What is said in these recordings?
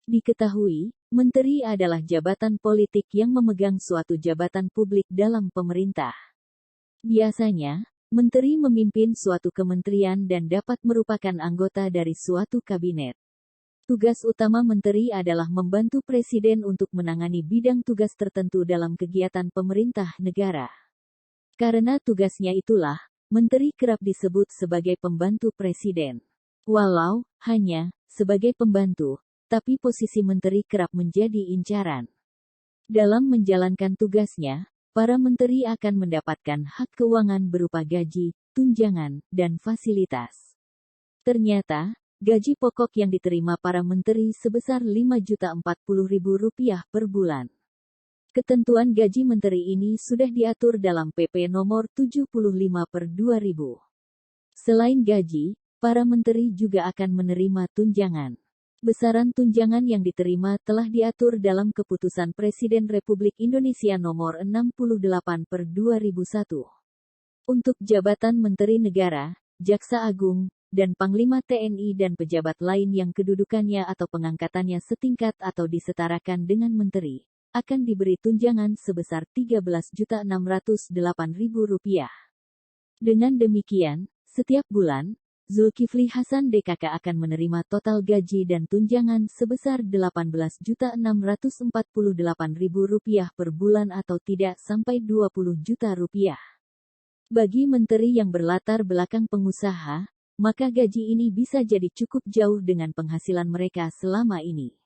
Diketahui, menteri adalah jabatan politik yang memegang suatu jabatan publik dalam pemerintah. Biasanya, menteri memimpin suatu kementerian dan dapat merupakan anggota dari suatu kabinet. Tugas utama menteri adalah membantu presiden untuk menangani bidang tugas tertentu dalam kegiatan pemerintah negara. Karena tugasnya itulah, menteri kerap disebut sebagai pembantu presiden. Walau hanya sebagai pembantu, tapi posisi menteri kerap menjadi incaran. Dalam menjalankan tugasnya, para menteri akan mendapatkan hak keuangan berupa gaji, tunjangan, dan fasilitas. Ternyata, gaji pokok yang diterima para menteri sebesar Rp5.040.000 per bulan. Ketentuan gaji menteri ini sudah diatur dalam PP nomor 75 per 2000. Selain gaji, para menteri juga akan menerima tunjangan. Besaran tunjangan yang diterima telah diatur dalam Keputusan Presiden Republik Indonesia nomor 68 per 2001. Untuk jabatan Menteri Negara, Jaksa Agung, dan Panglima TNI dan pejabat lain yang kedudukannya atau pengangkatannya setingkat atau disetarakan dengan menteri, akan diberi tunjangan sebesar Rp13.608.000. Dengan demikian, setiap bulan, Zulkifli Hasan DKK akan menerima total gaji dan tunjangan sebesar Rp18.648.000 per bulan atau tidak sampai Rp20 juta. Bagi menteri yang berlatar belakang pengusaha, maka gaji ini bisa jadi cukup jauh dengan penghasilan mereka selama ini.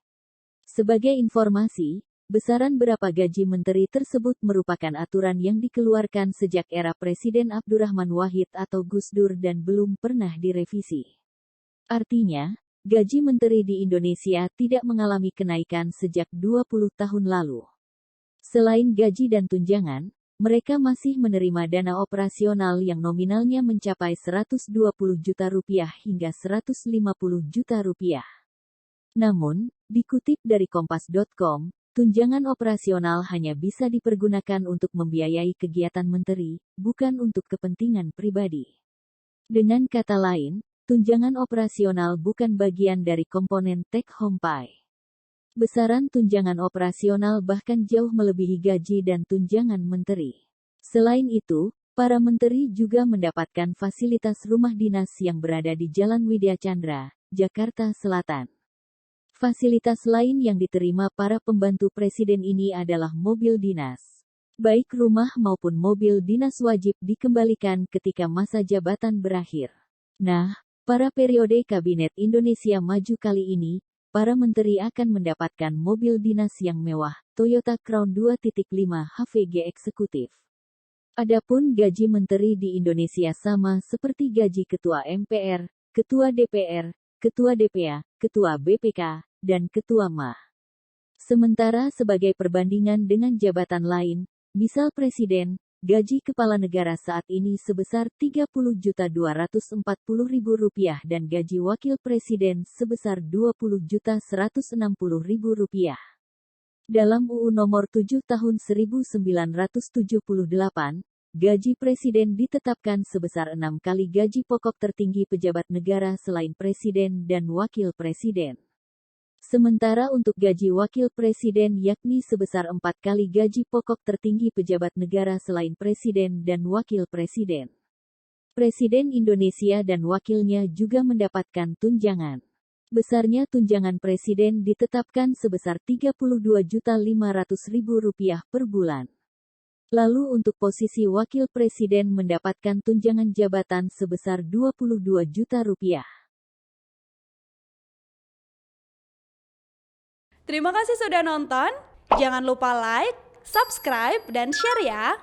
Sebagai informasi, besaran berapa gaji menteri tersebut merupakan aturan yang dikeluarkan sejak era Presiden Abdurrahman Wahid atau Gus Dur dan belum pernah direvisi. Artinya, gaji menteri di Indonesia tidak mengalami kenaikan sejak 20 tahun lalu. Selain gaji dan tunjangan, mereka masih menerima dana operasional yang nominalnya mencapai Rp120 juta hingga Rp150 juta. Namun, dikutip dari Kompas.com, tunjangan operasional hanya bisa dipergunakan untuk membiayai kegiatan menteri, bukan untuk kepentingan pribadi. Dengan kata lain, tunjangan operasional bukan bagian dari komponen take home pay. Besaran tunjangan operasional bahkan jauh melebihi gaji dan tunjangan menteri. Selain itu, para menteri juga mendapatkan fasilitas rumah dinas yang berada di Jalan Widya Chandra, Jakarta Selatan. Fasilitas lain yang diterima para pembantu presiden ini adalah mobil dinas. Baik rumah maupun mobil dinas wajib dikembalikan ketika masa jabatan berakhir. Nah, pada periode Kabinet Indonesia Maju kali ini, para menteri akan mendapatkan mobil dinas yang mewah, Toyota Crown 2.5 HVG eksekutif. Adapun gaji menteri di Indonesia sama seperti gaji Ketua MPR, Ketua DPR, Ketua DPA, Ketua BPK, dan Ketua MA. Sementara sebagai perbandingan dengan jabatan lain, misal Presiden, gaji Kepala Negara saat ini sebesar Rp30.240.000 dan gaji Wakil Presiden sebesar Rp20.160.000. Dalam UU Nomor 7 Tahun 1978, gaji Presiden ditetapkan sebesar 6 kali gaji pokok tertinggi pejabat negara selain Presiden dan Wakil Presiden. Sementara untuk gaji Wakil Presiden yakni sebesar 4 kali gaji pokok tertinggi pejabat negara selain Presiden dan Wakil Presiden. Presiden Indonesia dan wakilnya juga mendapatkan tunjangan. Besarnya tunjangan Presiden ditetapkan sebesar Rp32.500.000 per bulan. Lalu untuk posisi Wakil Presiden mendapatkan tunjangan jabatan sebesar Rp22 juta. Terima kasih sudah nonton. Jangan lupa like, subscribe, dan share ya.